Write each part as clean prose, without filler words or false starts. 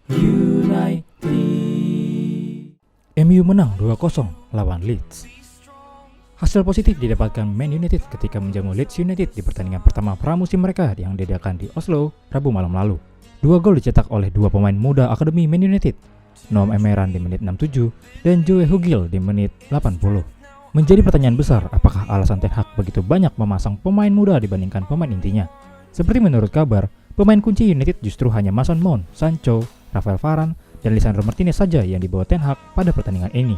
United. MU menang 2-0 lawan Leeds. Hasil positif didapatkan Man United ketika menjamu Leeds United di pertandingan pertama pramusim mereka yang diadakan di Oslo Rabu malam lalu. 2 gol dicetak oleh 2 pemain muda akademi Man United, Noam Emeran di menit 67 dan Joe Hugil di menit 80. Menjadi pertanyaan besar, apakah alasan Ten Hag begitu banyak memasang pemain muda dibandingkan pemain intinya? Seperti menurut kabar, pemain kunci United justru hanya Mason Mount, Sancho, Rafael Varane, dan Lisandro Martinez saja yang dibawa Ten Hag pada pertandingan ini.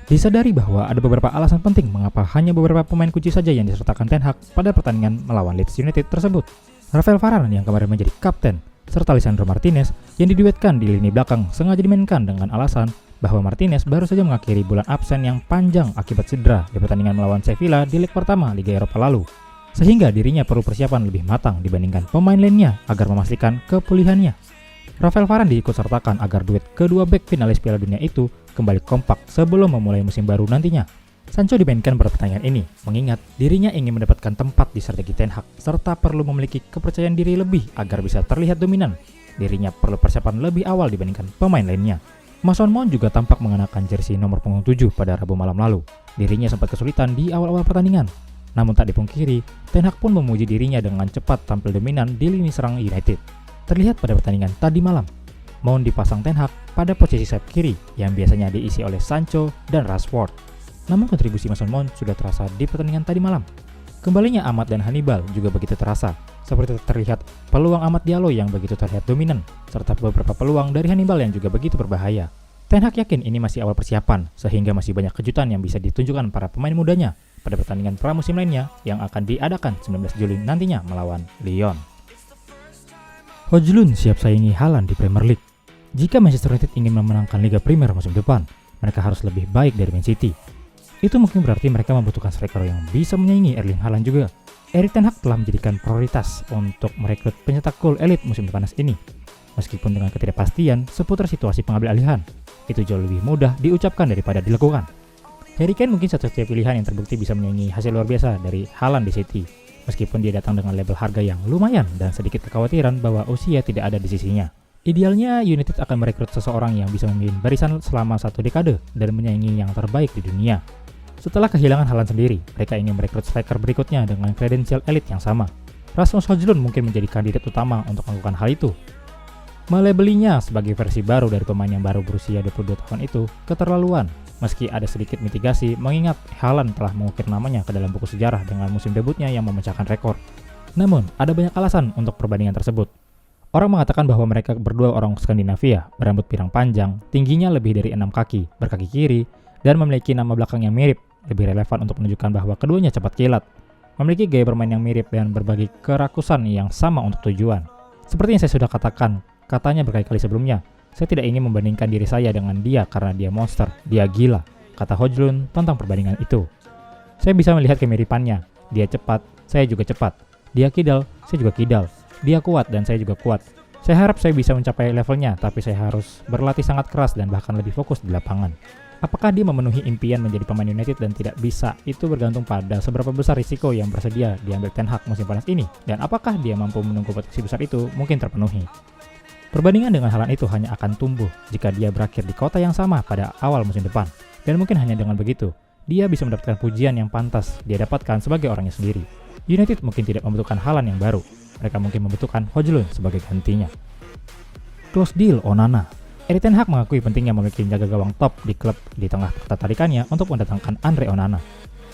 Disadari bahwa ada beberapa alasan penting mengapa hanya beberapa pemain kunci saja yang disertakan Ten Hag pada pertandingan melawan Leeds United tersebut. Rafael Varane yang kemarin menjadi kapten, serta Lisandro Martinez yang diduetkan di lini belakang sengaja dimainkan dengan alasan bahwa Martinez baru saja mengakhiri bulan absen yang panjang akibat cedera di pertandingan melawan Sevilla di leg pertama Liga Eropa lalu, sehingga dirinya perlu persiapan lebih matang dibandingkan pemain lainnya agar memastikan kepulihannya. Rafael Varane diikutsertakan agar duet kedua bek finalis Piala Dunia itu kembali kompak sebelum memulai musim baru nantinya. Sancho dimainkan pada pertandingan ini, mengingat dirinya ingin mendapatkan tempat di strategi Ten Hag serta perlu memiliki kepercayaan diri lebih agar bisa terlihat dominan. Dirinya perlu persiapan lebih awal dibandingkan pemain lainnya. Mason Mount juga tampak mengenakan jersey nomor punggung 7 pada Rabu malam lalu. Dirinya sempat kesulitan di awal-awal pertandingan. Namun tak dipungkiri, Ten Hag pun memuji dirinya dengan cepat tampil dominan di lini serang United. Terlihat pada pertandingan tadi malam, Mount dipasang Ten Hag pada posisi sayap kiri yang biasanya diisi oleh Sancho dan Rashford. Namun kontribusi Mason Mount sudah terasa di pertandingan tadi malam. Kembalinya Ahmad dan Hannibal juga begitu terasa, seperti terlihat peluang Ahmad Diallo yang begitu terlihat dominan, serta beberapa peluang dari Hannibal yang juga begitu berbahaya. Ten Hag yakin ini masih awal persiapan, sehingga masih banyak kejutan yang bisa ditunjukkan para pemain mudanya pada pertandingan pramusim lainnya yang akan diadakan 19 Juli nantinya melawan Lyon. Højlund siap saingi Haaland di Premier League. Jika Manchester United ingin memenangkan Liga Premier musim depan, mereka harus lebih baik dari Man City. Itu mungkin berarti mereka membutuhkan striker yang bisa menyaingi Erling Haaland juga. Erik ten Hag telah menjadikan prioritas untuk merekrut pencetak gol elit musim panas ini. Meskipun dengan ketidakpastian seputar situasi pengambil alihan, itu jauh lebih mudah diucapkan daripada dilakukan. Harry Kane mungkin satu-satunya pilihan yang terbukti bisa menyaingi hasil luar biasa dari Haaland di City. Meskipun dia datang dengan label harga yang lumayan dan sedikit kekhawatiran bahwa usia tidak ada di sisinya. Idealnya United akan merekrut seseorang yang bisa memimpin barisan selama 1 dekade dan menyaingi yang terbaik di dunia. Setelah kehilangan Haaland sendiri, mereka ingin merekrut striker berikutnya dengan kredensial elit yang sama. Rasmus Højlund mungkin menjadi kandidat utama untuk melakukan hal itu. Melabelinya sebagai versi baru dari pemain yang baru berusia 22 tahun itu keterlaluan, meski ada sedikit mitigasi mengingat Haaland telah mengukir namanya ke dalam buku sejarah dengan musim debutnya yang memecahkan rekor. Namun, ada banyak alasan untuk perbandingan tersebut. Orang mengatakan bahwa mereka berdua orang Skandinavia, berambut pirang panjang, tingginya lebih dari 6 kaki, berkaki kiri, dan memiliki nama belakang yang mirip, lebih relevan untuk menunjukkan bahwa keduanya cepat kilat, memiliki gaya bermain yang mirip dan berbagi kerakusan yang sama untuk tujuan. Seperti yang saya sudah katakan, katanya berkali-kali sebelumnya, saya tidak ingin membandingkan diri saya dengan dia karena dia monster, dia gila, kata Højlund tentang perbandingan itu. Saya bisa melihat kemiripannya, dia cepat, saya juga cepat, dia kidal, saya juga kidal, dia kuat dan saya juga kuat. Saya harap saya bisa mencapai levelnya, tapi saya harus berlatih sangat keras dan bahkan lebih fokus di lapangan. Apakah dia memenuhi impian menjadi pemain United dan tidak bisa, itu bergantung pada seberapa besar risiko yang bersedia diambil Ten Hag musim panas ini, dan apakah dia mampu menunggu potensi besar itu mungkin terpenuhi. Perbandingan dengan Haaland itu hanya akan tumbuh jika dia berakhir di kota yang sama pada awal musim depan, dan mungkin hanya dengan begitu, dia bisa mendapatkan pujian yang pantas dia dapatkan sebagai orangnya sendiri. United mungkin tidak membutuhkan Haaland yang baru, mereka mungkin membutuhkan Højlund sebagai gantinya. Close deal Onana. Erik ten Hag mengakui pentingnya memiliki penjaga gawang top di klub di tengah ketertarikannya untuk mendatangkan Andre Onana.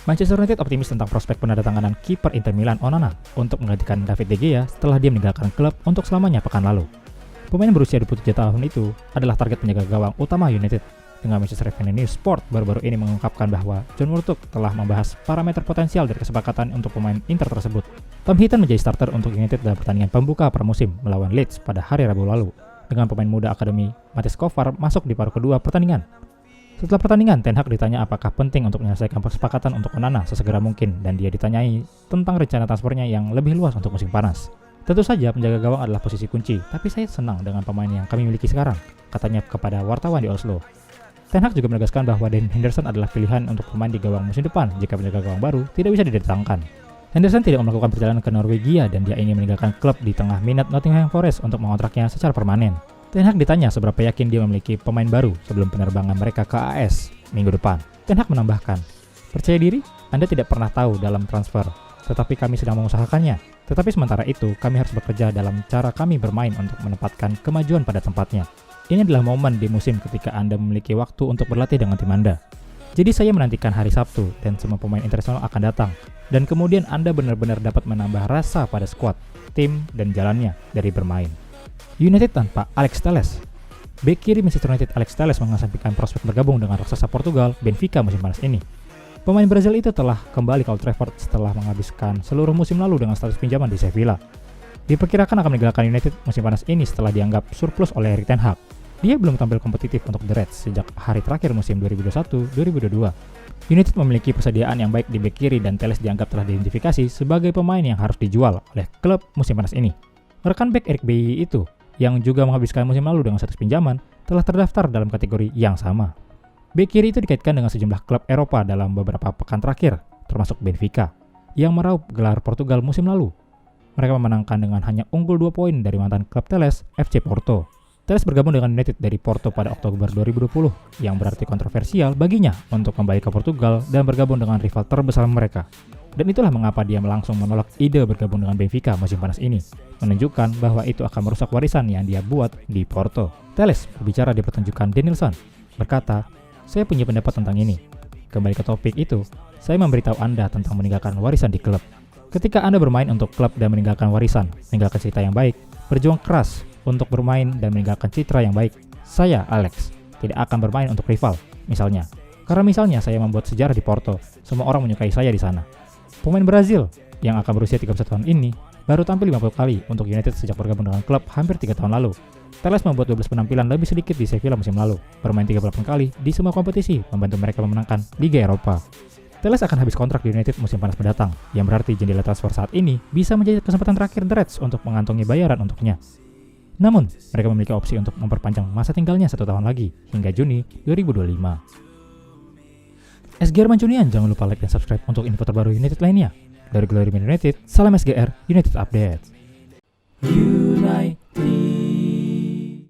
Manchester United optimis tentang prospek penandatanganan kiper Inter Milan Onana untuk menggantikan David De Gea setelah dia meninggalkan klub untuk selamanya pekan lalu. Pemain berusia 27 tahun itu adalah target penjaga gawang utama United. Dengan Manchester Evening News Sport baru-baru ini mengungkapkan bahwa John Murtough telah membahas parameter potensial dari kesepakatan untuk pemain Inter tersebut. Tom Heaton menjadi starter untuk United dalam pertandingan pembuka pramusim melawan Leeds pada hari Rabu lalu, dengan pemain muda akademi Matthijs Kovar masuk di paruh kedua pertandingan. Setelah pertandingan, Ten Hag ditanya apakah penting untuk menyelesaikan kesepakatan untuk Onana sesegera mungkin, dan dia ditanyai tentang rencana transfernya yang lebih luas untuk musim panas. Tentu saja penjaga gawang adalah posisi kunci, tapi saya senang dengan pemain yang kami miliki sekarang, katanya kepada wartawan di Oslo. Ten Hag juga menegaskan bahwa Dean Henderson adalah pilihan untuk pemain di gawang musim depan jika penjaga gawang baru tidak bisa didatangkan. Henderson tidak melakukan perjalanan ke Norwegia dan dia ingin meninggalkan klub di tengah minat Nottingham Forest untuk mengontraknya secara permanen. Ten Hag ditanya seberapa yakin dia memiliki pemain baru sebelum penerbangan mereka ke AS minggu depan. Ten Hag menambahkan, "Percaya diri, Anda tidak pernah tahu dalam transfer, tetapi kami sedang mengusahakannya. Tetapi sementara itu, kami harus bekerja dalam cara kami bermain untuk menempatkan kemajuan pada tempatnya. Ini adalah momen di musim ketika Anda memiliki waktu untuk berlatih dengan tim Anda. Jadi saya menantikan hari Sabtu dan semua pemain internasional akan datang. Dan kemudian Anda benar-benar dapat menambah rasa pada skuad, tim, dan jalannya dari bermain." United tanpa Alex Telles. Bek kiri Manchester United Alex Telles mengesampingkan prospek bergabung dengan raksasa Portugal Benfica musim panas ini. Pemain Brazil itu telah kembali ke Old Trafford setelah menghabiskan seluruh musim lalu dengan status pinjaman di Sevilla. Diperkirakan akan meninggalkan United musim panas ini setelah dianggap surplus oleh Erik ten Hag. Dia belum tampil kompetitif untuk The Reds sejak hari terakhir musim 2021-2022. United memiliki persediaan yang baik di bek kiri dan Telles dianggap telah diidentifikasi sebagai pemain yang harus dijual oleh klub musim panas ini. Rekan bek Eric Bailly itu, yang juga menghabiskan musim lalu dengan status pinjaman, telah terdaftar dalam kategori yang sama. Bek kiri itu dikaitkan dengan sejumlah klub Eropa dalam beberapa pekan terakhir, termasuk Benfica, yang meraup gelar Portugal musim lalu. Mereka memenangkan dengan hanya unggul 2 poin dari mantan klub Telles, FC Porto. Telles bergabung dengan United dari Porto pada Oktober 2020, yang berarti kontroversial baginya untuk kembali ke Portugal dan bergabung dengan rival terbesar mereka. Dan itulah mengapa dia langsung menolak ide bergabung dengan Benfica musim panas ini, menunjukkan bahwa itu akan merusak warisan yang dia buat di Porto. Telles berbicara di pertunjukan Denilson, berkata, "Saya punya pendapat tentang ini. Kembali ke topik itu, saya memberitahu Anda tentang meninggalkan warisan di klub. Ketika Anda bermain untuk klub dan meninggalkan warisan, meninggalkan citra yang baik, berjuang keras untuk bermain dan meninggalkan citra yang baik, saya, Alex, tidak akan bermain untuk rival, misalnya. Karena misalnya saya membuat sejarah di Porto, semua orang menyukai saya di sana." Pemain Brazil yang akan berusia 31 tahun ini baru tampil 50 kali untuk United sejak bergabung dengan klub hampir 3 tahun lalu. Telles membuat 12 penampilan lebih sedikit di Sevilla musim lalu, bermain 38 kali di semua kompetisi, membantu mereka memenangkan Liga Eropa. Telles akan habis kontrak di United musim panas mendatang, yang berarti jendela transfer saat ini bisa menjadi kesempatan terakhir The Reds untuk mengantongi bayaran untuknya. Namun, mereka memiliki opsi untuk memperpanjang masa tinggalnya 1 tahun lagi, hingga Juni 2025. SGR Mancunian, jangan lupa like dan subscribe untuk info terbaru United lainnya. Dari Glory Man United, salam SGR United Update. United.